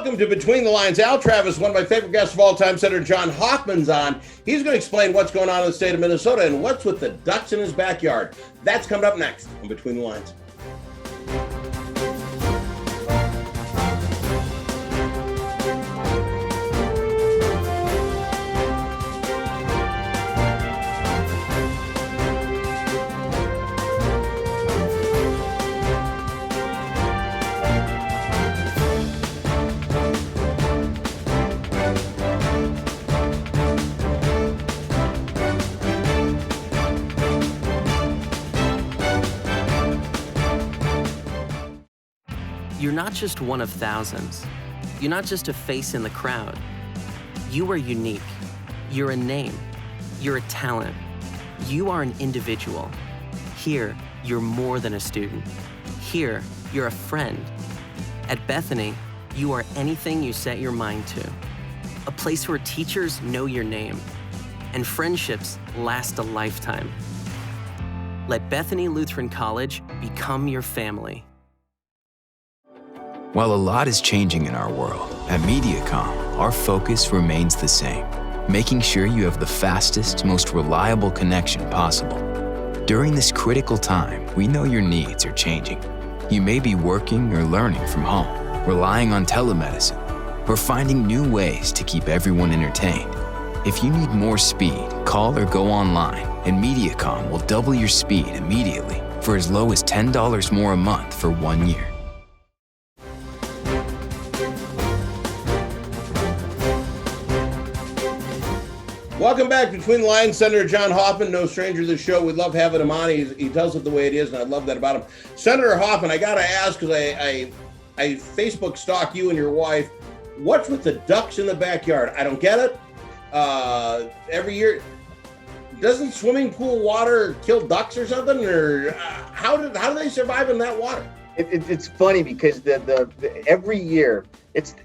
Welcome to Between the Lines. Al Travis, one of my favorite guests of all time, Senator John Hoffman's on. He's going to explain what's going on in the state of Minnesota and what's with the ducks in his backyard. That's coming up next on Between the Lines. You're not just one of thousands. You're not just a face in the crowd. You are unique. You're a name. You're a talent. You are an individual. Here, you're more than a student. Here, you're a friend. At Bethany, you are anything you set your mind to. A place where teachers know your name and friendships last a lifetime. Let Bethany Lutheran College become your family. While a lot is changing in our world, at Mediacom, our focus remains the same, making sure you have the fastest, most reliable connection possible. During this critical time, we know your needs are changing. You may be working or learning from home, relying on telemedicine, or finding new ways to keep everyone entertained. If you need more speed, call or go online, and Mediacom will double your speed immediately for as low as $10 more a month for 1 year. Welcome back to Between the Lines. Senator John Hoffman, no stranger to the show. We love having him on. He tells it the way it is, and I love that about him. Senator Hoffman, I got to ask, because I Facebook stalk you and your wife, what's with the ducks in the backyard? I don't get it. Every year, doesn't swimming pool water kill ducks or something? Or how do they survive in that water? It's funny because the every year it's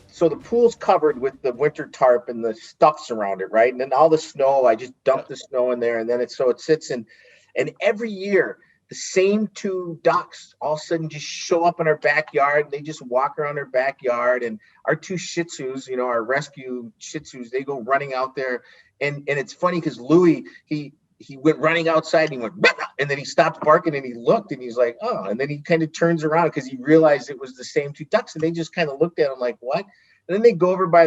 so the pool's covered with the winter tarp and the stuff's around it, right? And then all the snow, I just dump the snow in there, and then it sits in. And every year, the same two ducks all of a sudden just show up in our backyard. They just walk around our backyard, and our two Shih Tzus, our rescue Shih Tzus, they go running out there. And it's funny because Louis, he went running outside and he went, and then he stopped barking and he looked and he's like, oh, and then he kind of turns around because he realized it was the same two ducks, and they just kind of looked at him like, what? And then they go over by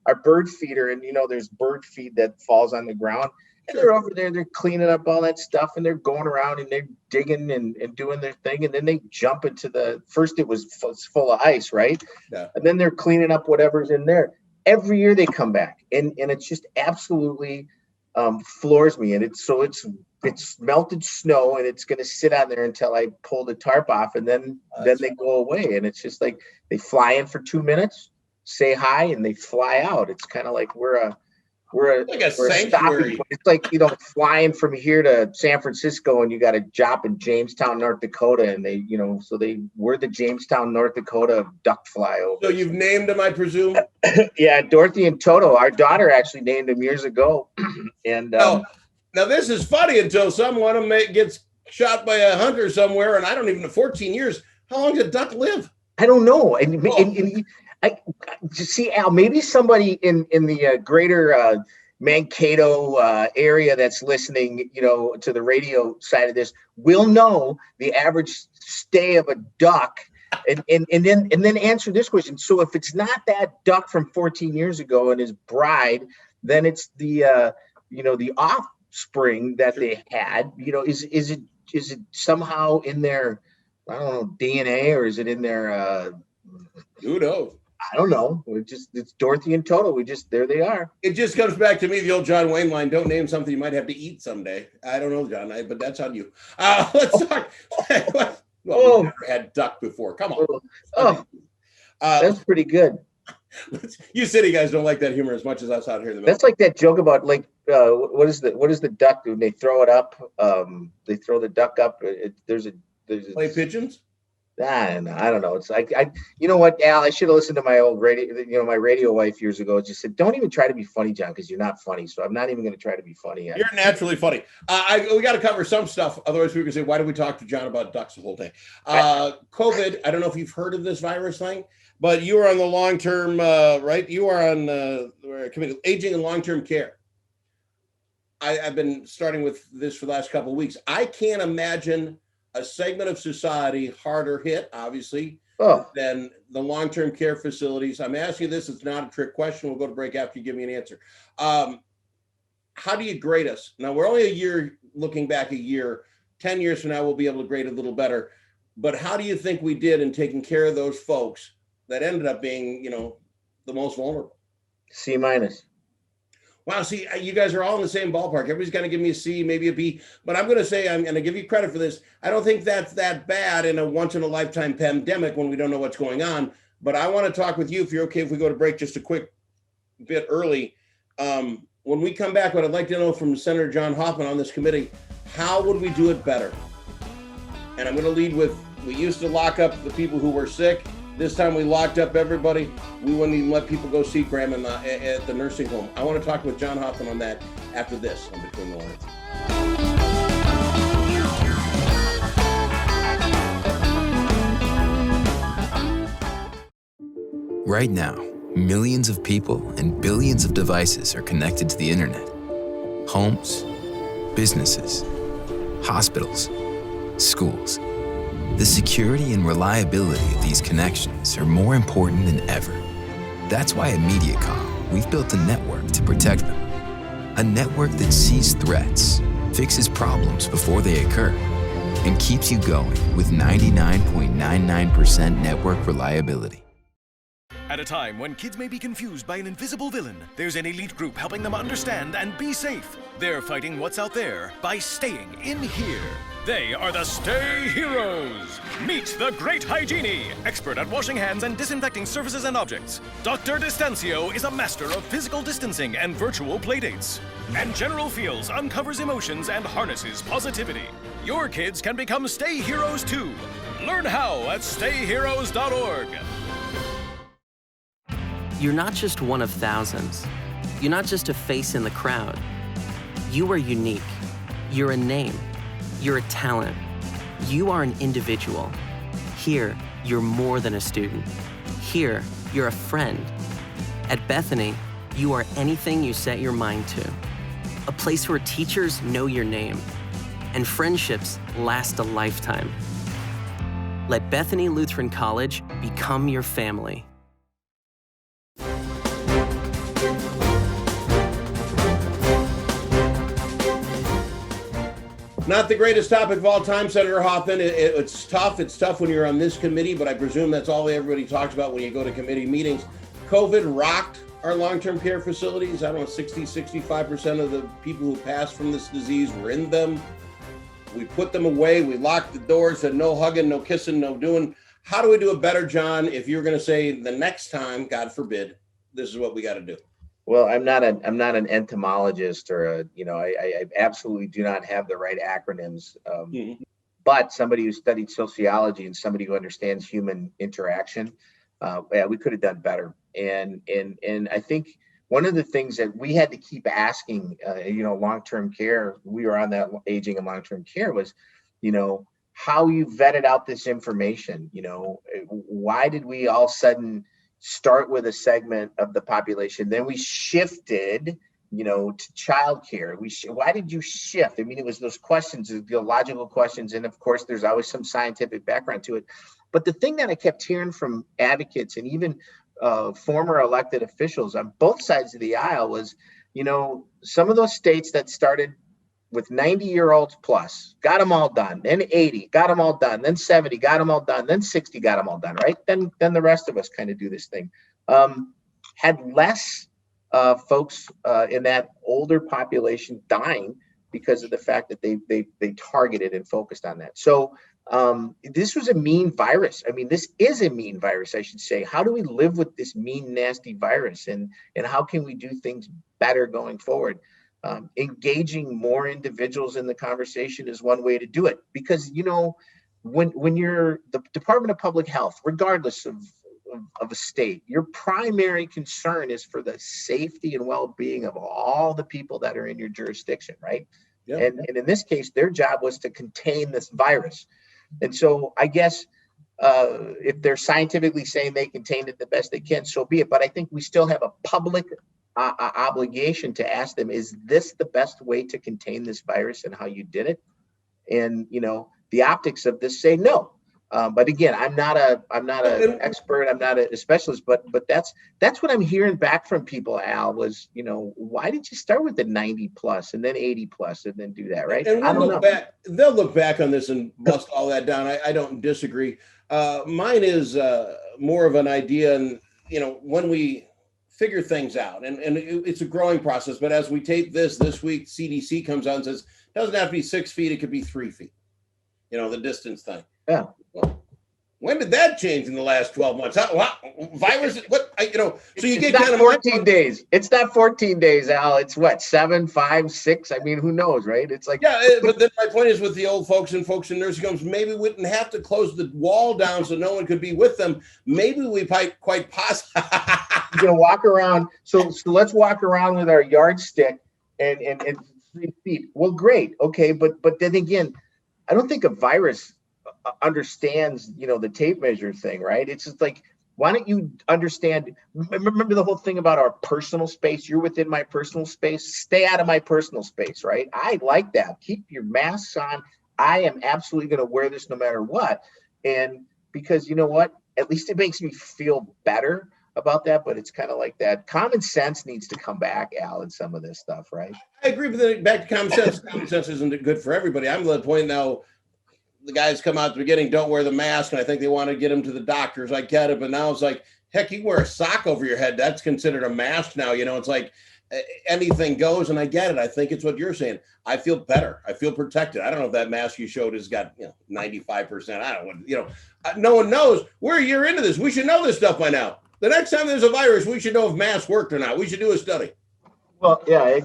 our bird feeder, and there's bird feed that falls on the ground, and they're over there, they're cleaning up all that stuff, and they're going around and they're digging and doing their thing, and then they jump into first it was full of ice, right? Yeah. And then they're cleaning up whatever's in there. Every year they come back, and it's just absolutely floors me, and it's melted snow, and it's going to sit on there until I pull the tarp off, and then they go away, and it's just like they fly in for 2 minutes, say hi, and they fly out. It's kind of like we're a sanctuary. It's like flying from here to San Francisco, and you got a job in Jamestown, North Dakota, and we're the Jamestown, North Dakota duck flyover. So you've named them, I presume. Yeah, Dorothy and Toto. Our daughter actually named them years ago, and now this is funny until someone of them gets shot by a hunter somewhere, and I don't even know. 14 years. How long does a duck live? I don't know, and I see, Al, maybe somebody in the greater Mankato area that's listening, to the radio side of this will know the average stay of a duck, and then answer this question. So if it's not that duck from 14 years ago and his bride, then it's the offspring that they had. Is it somehow in their, I don't know, DNA, or is it in their who knows? I don't know. It's Dorothy and Toto. There they are. It just comes back to me, the old John Wayne line, don't name something you might have to eat someday. I don't know, John, but that's on you. Let's talk. We've never had duck before. Come on. That's pretty good. You city guys don't like that humor as much as us out here in the middle. That's like that joke about what is the duck do? They throw it up. They throw the duck up. There's a play pigeons. I don't know. It's like you know what, Al? I should have listened to my old radio. My radio wife years ago just said, "Don't even try to be funny, John, because you're not funny." So I'm not even going to try to be funny. You're naturally funny. We got to cover some stuff, otherwise we can say, "Why did we talk to John about ducks the whole day?" COVID. I don't know if you've heard of this virus thing, But you are on the long-term, right? You are on committee, aging and long-term care. I've been starting with this for the last couple of weeks. I can't imagine a segment of society harder hit, obviously, than the long-term care facilities. I'm asking you this. It's not a trick question. We'll go to break after you give me an answer. How do you grade us? Now, we're only a year, looking back a year. 10 years from now, we'll be able to grade a little better. But how do you think we did in taking care of those folks that ended up being, the most vulnerable? C minus. Wow, see, you guys are all in the same ballpark. Everybody's going to give me a C, maybe a B. But I'm going to say, I'm going to give you credit for this. I don't think that's that bad in a once-in-a-lifetime pandemic when we don't know what's going on. But I want to talk with you, if you're okay if we go to break just a quick bit early. When we come back, what I'd like to know from Senator John Hoffman on this committee, how would we do it better? And I'm going to lead with, we used to lock up the people who were sick. This time we locked up everybody. We wouldn't even let people go see grandma at the nursing home. I want to talk with John Hoffman on that after this on Between the Lines. Right now, millions of people and billions of devices are connected to the internet. Homes, businesses, hospitals, schools. The security and reliability of these connections are more important than ever. That's why at Mediacom, we've built a network to protect them. A network that sees threats, fixes problems before they occur, and keeps you going with 99.99% network reliability. At a time when kids may be confused by an invisible villain, there's an elite group helping them understand and be safe. They're fighting what's out there by staying in here. They are the Stay Heroes. Meet the Great Hygiene, expert at washing hands and disinfecting surfaces and objects. Dr. Distancio is a master of physical distancing and virtual playdates. And General Fields uncovers emotions and harnesses positivity. Your kids can become Stay Heroes too. Learn how at stayheroes.org. You're not just one of thousands. You're not just a face in the crowd. You are unique. You're a name. You're a talent. You are an individual. Here, you're more than a student. Here, you're a friend. At Bethany, you are anything you set your mind to. A place where teachers know your name and friendships last a lifetime. Let Bethany Lutheran College become your family. Not the greatest topic of all time, Senator Hoffman. It's tough. It's tough when you're on this committee, but I presume that's all everybody talks about when you go to committee meetings. COVID rocked our long-term care facilities. I don't know, 65% of the people who passed from this disease were in them. We put them away. We locked the doors, said no hugging, no kissing, no doing. How do we do it better, John, if you're going to say the next time, God forbid, this is what we got to do? Well, I'm not an entomologist or I absolutely do not have the right acronyms. But somebody who studied sociology and somebody who understands human interaction, we could have done better. And I think one of the things that we had to keep asking, long-term care, we were on that aging and long-term care was, how you vetted out this information. Why did we all of a sudden start with a segment of the population, then we shifted, to childcare? Why did you shift? I mean, it was those questions, the theological questions, and of course, there's always some scientific background to it. But the thing that I kept hearing from advocates and even former elected officials on both sides of the aisle was, some of those states that started with 90-year-olds plus, got them all done, then 80, got them all done, then 70, got them all done, then 60, got them all done, right? Then the rest of us kind of do this thing. Had less folks in that older population dying because of the fact that they targeted and focused on that. So this was a mean virus. I mean, this is a mean virus, I should say. How do we live with this mean, nasty virus? And how can we do things better going forward? Engaging more individuals in the conversation is one way to do it, because when you're the Department of Public Health, regardless of a state, your primary concern is for the safety and well-being of all the people that are in your jurisdiction, right? Yep. And in this case, their job was to contain this virus. And so I guess if they're scientifically saying they contained it the best they can, so be it. But I think we still have a public obligation to ask them, is this the best way to contain this virus and how you did it? And, the optics of this say no. But again, I'm not an expert. I'm not a specialist, but that's what I'm hearing back from people, Al, was, why did you start with the 90 plus and then 80 plus and then do that? Right. And they'll look back on this and bust all that down. I don't disagree. Mine is more of an idea. And, when we figure things out and it's a growing process, but as we tape this week, CDC comes out and says, it doesn't have to be 6 feet. It could be 3 feet, the distance thing. Yeah. Well, when did that change in the last 12 months? Virus? What? So you get kind of 14 days. It's not 14 days, Al. It's what, 7, 5, 6? I mean, who knows, right? It's like, yeah. But then my point is with the old folks in nursing homes, maybe we wouldn't have to close the wall down so no one could be with them. Maybe we might quite possibly walk around. So let's walk around with our yardstick and 3 feet. Well, great, okay, but then again, I don't think a virus understands the tape measure thing, right? It's just like, why don't you understand? Remember the whole thing about our personal space? You're within my personal space. Stay out of my personal space, right? I like that. Keep your masks on. I am absolutely going to wear this no matter what. And because you know what? At least it makes me feel better about that. But it's kind of like that. Common sense needs to come back, Al, in some of this stuff, right? I agree with it. Back to common sense. Common sense isn't good for everybody. I'm at the point now. The guys come out at the beginning, don't wear the mask, and I think they want to get them to the doctors. I get it, but now it's like, heck, you wear a sock over your head. That's considered a mask now. It's like anything goes, and I get it. I think it's what you're saying. I feel better. I feel protected. I don't know if that mask you showed has got 95%. I don't know. No one knows. We're a year into this. We should know this stuff by now. The next time there's a virus, we should know if masks worked or not. We should do a study. Well, yeah, I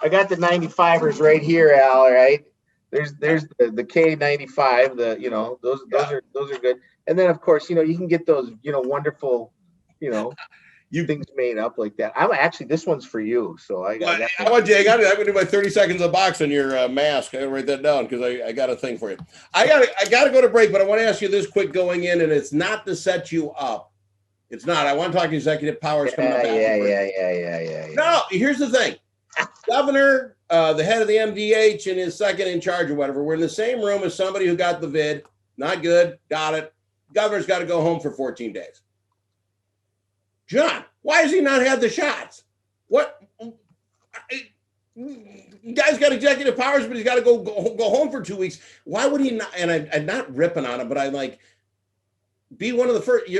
got the 95ers right here, Al. Right. There's the K95, those are good. And then of course, you can get those, wonderful, things made up like that. I'm actually, this one's for you. So I'm going to do my 30 seconds of box on your mask. I gotta write that down because I got a thing for you. I gotta go to break, but I want to ask you this quick going in, and it's not to set you up. It's not. I want to talk executive powers coming up. Yeah. No, here's the thing. Governor, the head of the MDH and his second in charge or whatever, we're in the same room as somebody who got the vid. Not good. Got it. Governor's got to go home for 14 days. John, why has he not had the shots? What? Guy's got executive powers, but he's got to go home for 2 weeks. Why would he not? And I'm not ripping on him, but I'm like, be one of the first.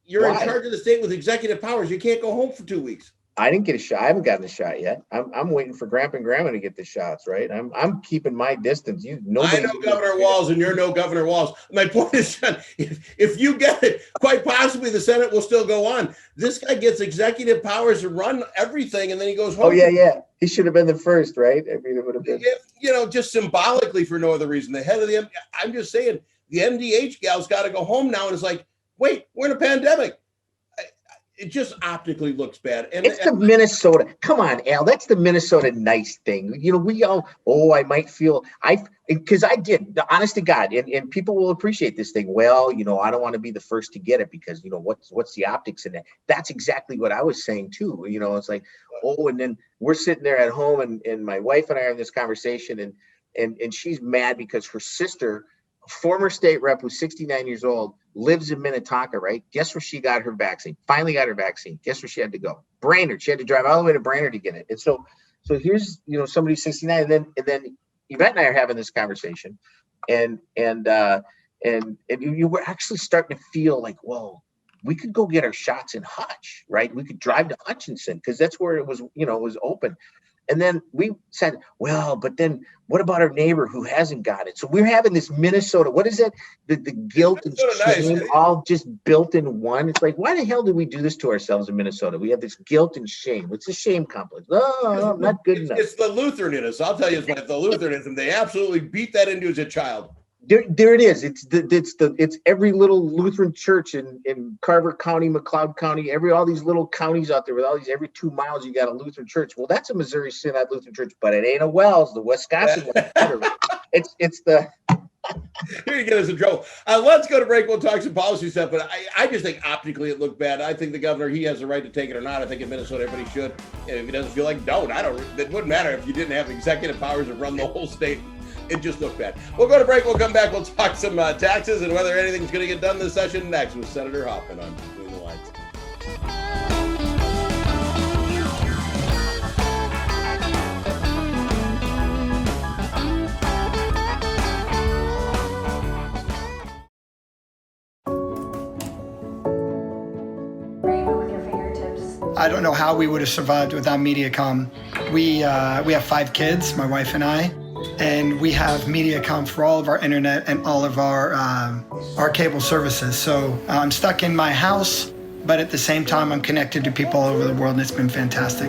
You're in charge of the state with executive powers. You can't go home for 2 weeks. I didn't get a shot. I haven't gotten a shot yet. I'm waiting for Grandpa and Grandma to get the shots, right? I'm keeping my distance. I know Governor Walz, and you're no Governor Walz. My point is, John, if you get it, quite possibly the Senate will still go on. This guy gets executive powers to run everything, and then he goes home. Oh yeah. He should have been the first, right? I mean, it would have been. Just symbolically for no other reason. The head of the I'm just saying, the MDH gal's got to go home now, and it's like, wait, we're in a pandemic. It just optically looks bad. And it's the Minnesota. Come on, Al. That's the Minnesota nice thing. We all, I might feel, because I did, the honest to God, and people will appreciate this thing. Well, I don't want to be the first to get it because, what's the optics in that? That's exactly what I was saying too. It's like, and then we're sitting there at home and my wife and I are in this conversation and she's mad because her sister, former state rep who's 69 years old, lives in Minnetonka, right? Guess where she got her vaccine? Finally got her vaccine. Guess where she had to go? Brainerd. She had to drive all the way to Brainerd to get it. And so here's, somebody 69, and then Yvette and I are having this conversation, and you were actually starting to feel like, whoa, we could go get our shots in Hutch, right? We could drive to Hutchinson because that's where it was, it was open. And then we said, well, but then what about our neighbor who hasn't got it? So we're having this Minnesota, what is that? The guilt and shame all just built in one. It's like, why the hell did we do this to ourselves in Minnesota? We have this guilt and shame. It's a shame complex. Oh, not good enough. It's the Lutheran in us. I'll tell you, it's the Lutheranism. They absolutely beat that into as a child. There it is. It's every little Lutheran church in Carver County, McLeod County, all these little counties out there with all these, every 2 miles you got a Lutheran church. Well, that's a Missouri Synod Lutheran church, but it ain't a Wells, the Wisconsin one. It's the You're gonna get us in trouble. Let's go to break. We'll talk some policy stuff, but I just think optically it looked bad. I think the governor, he has the right to take it or not. I think in Minnesota everybody should. And if he doesn't feel like, don't. It wouldn't matter if you didn't have executive powers to run the whole state. It just looked bad. We'll go to break. We'll come back. We'll talk some taxes and whether anything's going to get done this session next with Senator Hoffman on Between the Lines. I don't know how we would have survived without Mediacom. We have 5 kids, my wife and I, and we have Mediacom for all of our internet and all of our cable services. So I'm stuck in my house, but at the same time, I'm connected to people all over the world, and it's been fantastic.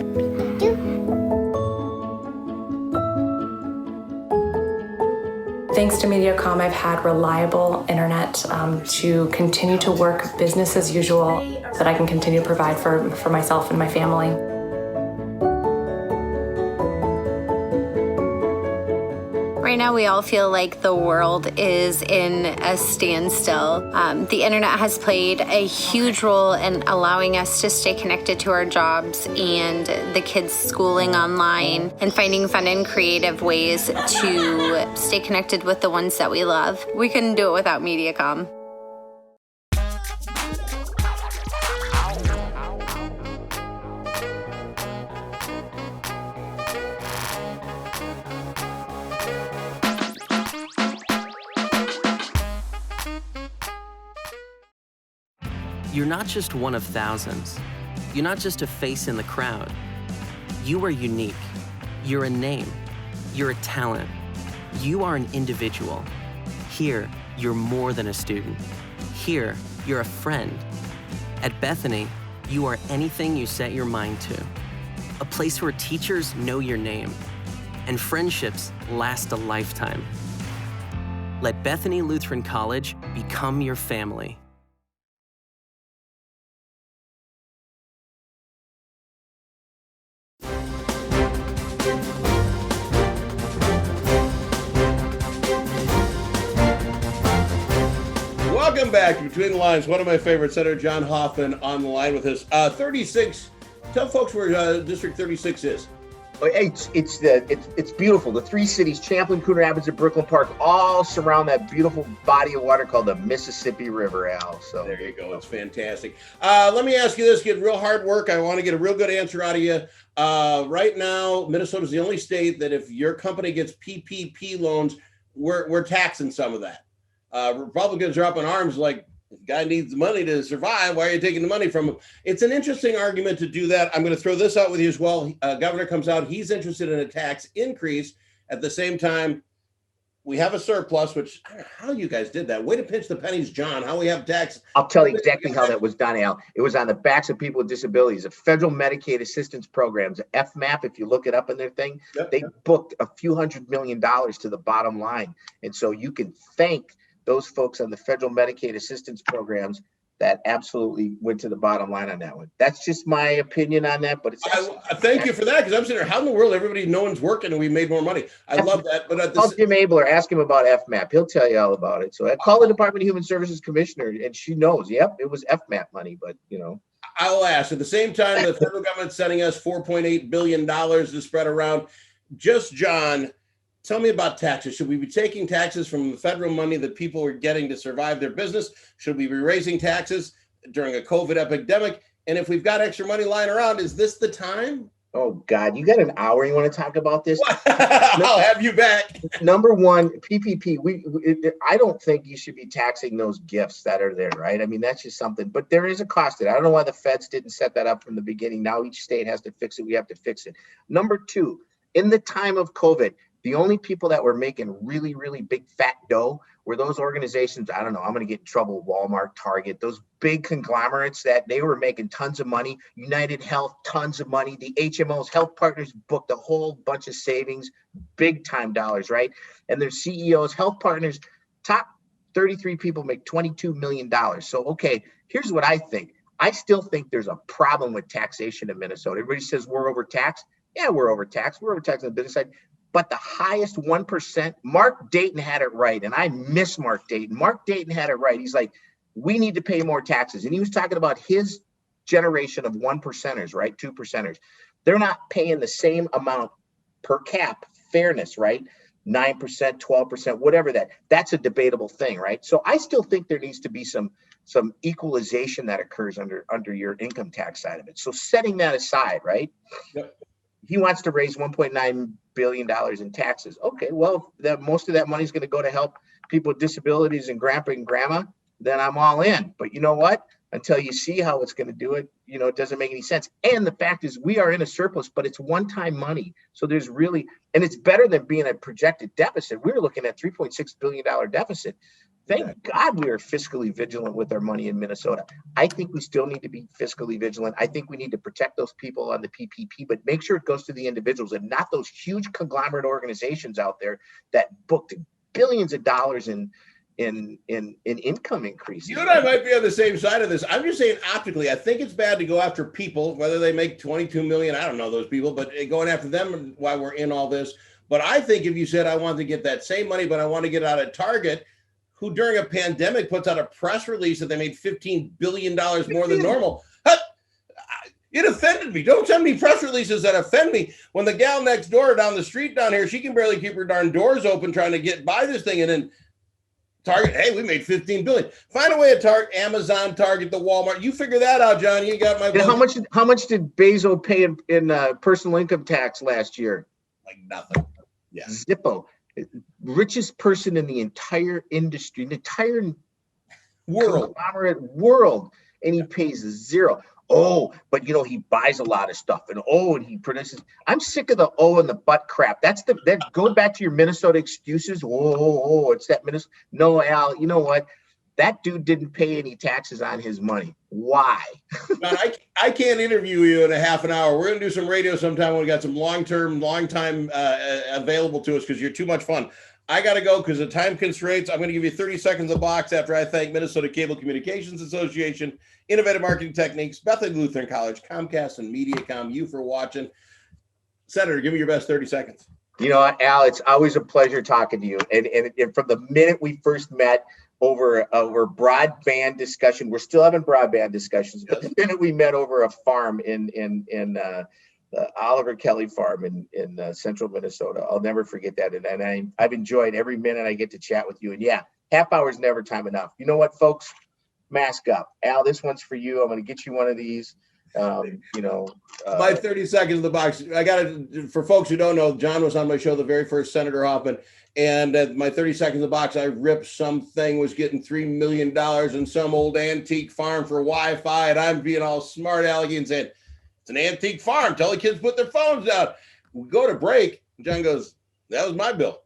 Thanks to Mediacom, I've had reliable internet to continue to work business as usual, that I can continue to provide for myself and my family. Right now, we all feel like the world is in a standstill. The internet has played a huge role in allowing us to stay connected to our jobs and the kids' schooling online and finding fun and creative ways to stay connected with the ones that we love. We couldn't do it without Mediacom. You're not just one of thousands. You're not just a face in the crowd. You are unique. You're a name. You're a talent. You are an individual. Here, you're more than a student. Here, you're a friend. At Bethany, you are anything you set your mind to. A place where teachers know your name and friendships last a lifetime. Let Bethany Lutheran College become your family. Welcome back to Between the Lines. One of my favorites, Senator John Hoffman, on the line with us. 36. Tell folks where District 36 is. It's beautiful. The 3 cities, Champlin, Coon Rapids, and Brooklyn Park, all surround that beautiful body of water called the Mississippi River, Al. So there you go. It's fantastic. Let me ask you this: get real hard work. I want to get a real good answer out of you. Right now, Minnesota is the only state that if your company gets PPP loans, we're taxing some of that. Republicans are up in arms like, the guy needs money to survive. Why are you taking the money from him? It's an interesting argument to do that. I'm going to throw this out with you as well. Governor comes out. He's interested in a tax increase. At the same time, we have a surplus, which I don't know how you guys did that. Way to pinch the pennies, John. How we have tax. I'll tell you exactly how that was done, Al. It was on the backs of people with disabilities. The federal Medicaid assistance programs, FMAP, if you look it up in their thing, they booked a few $100 million to the bottom line. And so you can thank those folks on the federal Medicaid assistance programs that absolutely went to the bottom line on that one. That's just my opinion on that, but it's. Thank you for that, because I'm sitting there, how in the world no one's working and we made more money? I love that. But call Jim Abler, ask him about FMAP. He'll tell you all about it. So I call the Department of Human Services Commissioner, and she knows. Yep, it was FMAP money, but I'll ask. At the same time, the federal government's sending us $4.8 billion to spread around. Just John. Tell me about taxes. Should we be taking taxes from the federal money that people are getting to survive their business? Should we be raising taxes during a COVID epidemic? And if we've got extra money lying around, is this the time? Oh, God, you got an hour you want to talk about this? I'll have you back. Number one, PPP. I don't think you should be taxing those gifts that are there, right? I mean, that's just something. But there is a cost to it. I don't know why the feds didn't set that up from the beginning. Now each state has to fix it. We have to fix it. Number two, in the time of COVID, the only people that were making really, really big fat dough were those organizations. I don't know, I'm going to get in trouble. Walmart, Target, those big conglomerates that they were making tons of money. United Health, tons of money. The HMOs, Health Partners booked a whole bunch of savings, big time dollars, right? And their CEOs, Health Partners, top 33 people make $22 million. So, okay, here's what I think. I still think there's a problem with taxation in Minnesota. Everybody says we're overtaxed. Yeah, we're overtaxed. We're overtaxed on the business side. But the highest 1%, Mark Dayton had it right. And I miss Mark Dayton. Mark Dayton had it right. He's like, we need to pay more taxes. And he was talking about his generation of 1%ers, right? 2%ers. They're not paying the same amount per cap, fairness, right? 9%, 12%, whatever that's a debatable thing, right? So I still think there needs to be some equalization that occurs under your income tax side of it. So setting that aside, right? Yep. He wants to raise $1.9 billion in taxes. Okay, well, most of that money is going to go to help people with disabilities and grandpa and grandma. Then I'm all in. But you know what? Until you see how it's going to do it, it doesn't make any sense. And the fact is we are in a surplus, but it's one-time money. So there's really, and it's better than being a projected deficit. We were looking at $3.6 billion deficit. Thank God we are fiscally vigilant with our money in Minnesota. I think we still need to be fiscally vigilant. I think we need to protect those people on the PPP, but make sure it goes to the individuals and not those huge conglomerate organizations out there that booked billions of dollars in income increases. You and I might be on the same side of this. I'm just saying optically, I think it's bad to go after people, whether they make 22 million. I don't know those people, but going after them while we're in all this. But I think if you said, I want to get that same money, but I want to get out of Target, who during a pandemic puts out a press release that they made $15 billion more than normal. It offended me. Don't send me press releases that offend me. When the gal next door down the street down here, she can barely keep her darn doors open trying to get by this thing. And then Target, hey, we made $15 billion. Find a way at Target, Amazon, Target, the Walmart. You figure that out, John. You got my vote. How much did Bezos pay in personal income tax last year? Like nothing. Yeah. Zippo. Richest person in the entire industry, the entire world, and he pays zero. Oh, but he buys a lot of stuff, and he produces. I'm sick of the and the but crap. That's going back to your Minnesota excuses. It's that Minnesota. No, Al, you know what? That dude didn't pay any taxes on his money. Why? Man, I can't interview you in a half an hour. We're going to do some radio sometime when we got some long time available to us because you're too much fun. I got to go because of time constraints. I'm going to give you 30 seconds of box after I thank Minnesota Cable Communications Association, Innovative Marketing Techniques, Bethany Lutheran College, Comcast, and Mediacom. You for watching. Senator, give me your best 30 seconds. You know what, Al, it's always a pleasure talking to you. And from the minute we first met, over broadband discussion. We're still having broadband discussions, but the minute we met over a farm in the Oliver Kelly farm in central Minnesota, I'll never forget that. And I've enjoyed every minute I get to chat with you. And yeah, half hour is never time enough. You know what, folks? Mask up. Al, this one's for you. I'm going to get you one of these. My 30 seconds in the box. I got it for folks who don't know. John was on my show, the very first Senator Hoffman, and at my 30 seconds in the box, I ripped something was getting $3 million in some old antique farm for Wi-Fi, and I'm being all smart alecky and saying it's an antique farm. Tell the kids put their phones down. We go to break. John goes, "That was my bill."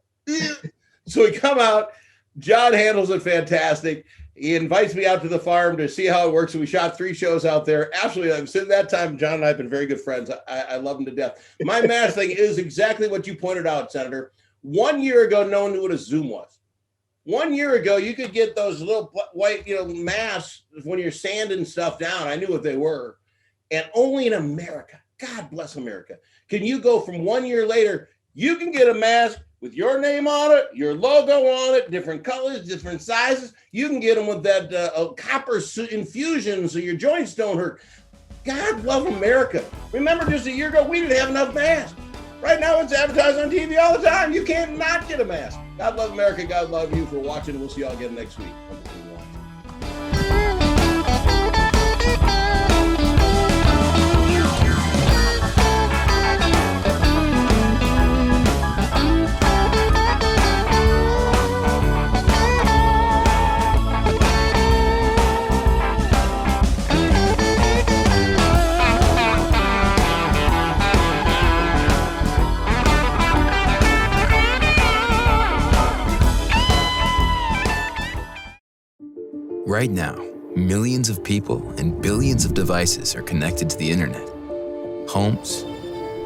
So we come out. John handles it fantastic. He invites me out to the farm to see how it works. So we shot 3 shows out there. Absolutely. Since that time, John and I have been very good friends. I love him to death. My mask thing is exactly what you pointed out, Senator. 1 year ago, no one knew what a Zoom was. 1 year ago, you could get those little white, masks when you're sanding stuff down. I knew what they were. And only in America, God bless America, can you go from 1 year later, you can get a mask with your name on it, your logo on it, different colors, different sizes. You can get them with that copper infusion so your joints don't hurt. God love America. Remember just a year ago, we didn't have enough masks. Right now, it's advertised on TV all the time. You can't not get a mask. God love America. God love you for watching. We'll see you all again next week. Right now, millions of people and billions of devices are connected to the internet. Homes,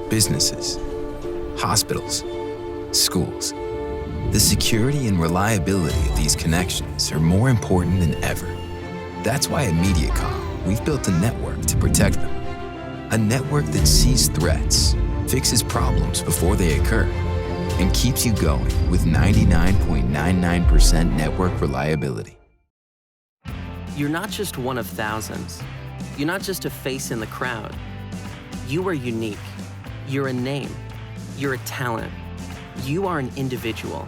businesses, hospitals, schools. The security and reliability of these connections are more important than ever. That's why at Mediacom, we've built a network to protect them. A network that sees threats, fixes problems before they occur, and keeps you going with 99.99% network reliability. You're not just one of thousands. You're not just a face in the crowd. You are unique. You're a name. You're a talent. You are an individual.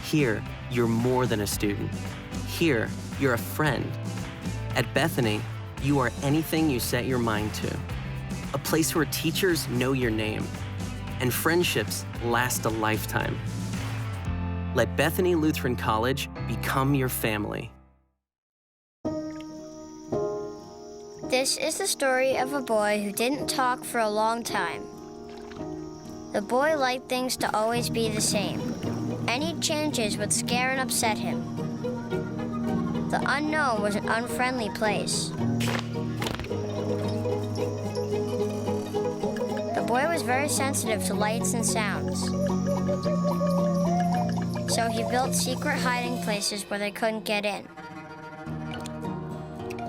Here, you're more than a student. Here, you're a friend. At Bethany, you are anything you set your mind to. A place where teachers know your name and friendships last a lifetime. Let Bethany Lutheran College become your family. This is the story of a boy who didn't talk for a long time. The boy liked things to always be the same. Any changes would scare and upset him. The unknown was an unfriendly place. The boy was very sensitive to lights and sounds. So he built secret hiding places where they couldn't get in.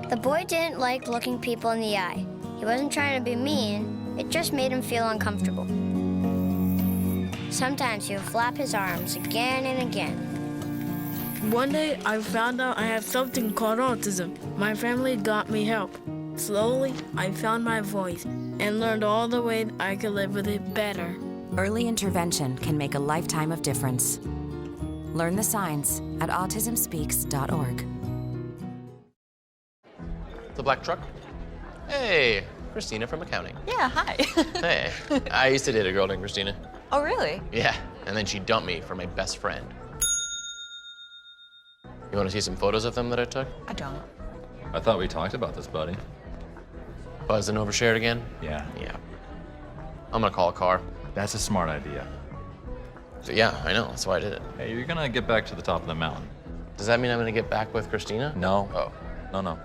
The boy didn't like looking people in the eye. He wasn't trying to be mean, it just made him feel uncomfortable. Sometimes he would flap his arms again and again. One day, I found out I have something called autism. My family got me help. Slowly, I found my voice and learned all the ways I could live with it better. Early intervention can make a lifetime of difference. Learn the signs at autismspeaks.org. The black truck? Hey, Christina from accounting. Yeah, hi. Hey, I used to date a girl named Christina. Oh, really? Yeah, and then she dumped me for my best friend. You want to see some photos of them that I took? I don't. I thought we talked about this, buddy. Buzzed and overshared again? Yeah. Yeah. I'm gonna call a car. That's a smart idea. So yeah, I know, that's why I did it. Hey, you're gonna get back to the top of the mountain. Does that mean I'm gonna get back with Christina? No. Oh. No.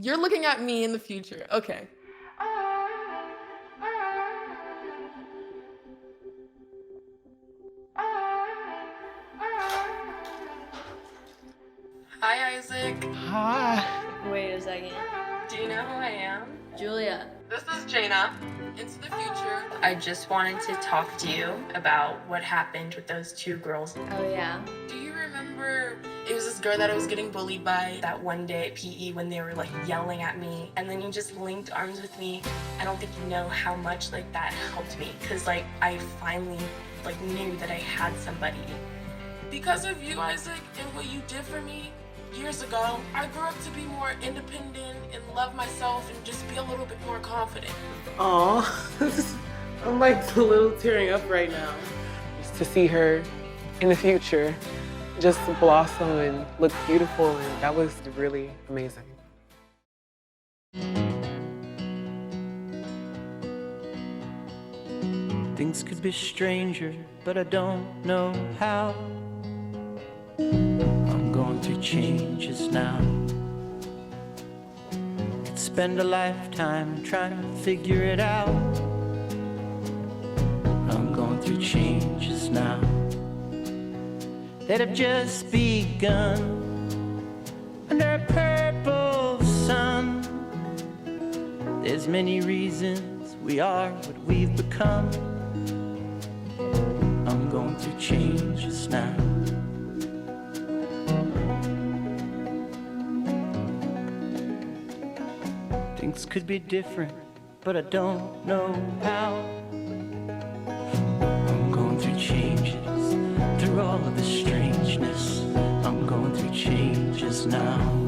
You're looking at me in the future. Okay. Hi, Isaac. Hi. Wait a second. Do you know who I am? Julia. This is Jaina. Into the future. I just wanted to talk to you about what happened with those two girls. Oh, yeah. Do you remember it was this girl that I was getting bullied by that one day at PE when they were like yelling at me, and then you just linked arms with me? I don't think you know how much like that helped me, because like I finally like knew that I had somebody. Because of you, Isaac, and what you did for me years ago, I grew up to be more independent and love myself and just be a little bit more confident. Aw, I'm like a little tearing up right now. Just to see her in the future just blossom and look beautiful, and that was really amazing. Things could be stranger, but I don't know how. I'm going through changes now. Could spend a lifetime trying to figure it out. I'm going through changes now that have just begun under a purple sun. There's many reasons we are what we've become. I'm going through changes now. Things could be different, but I don't know how. all of the strangeness. I'm going through changes now.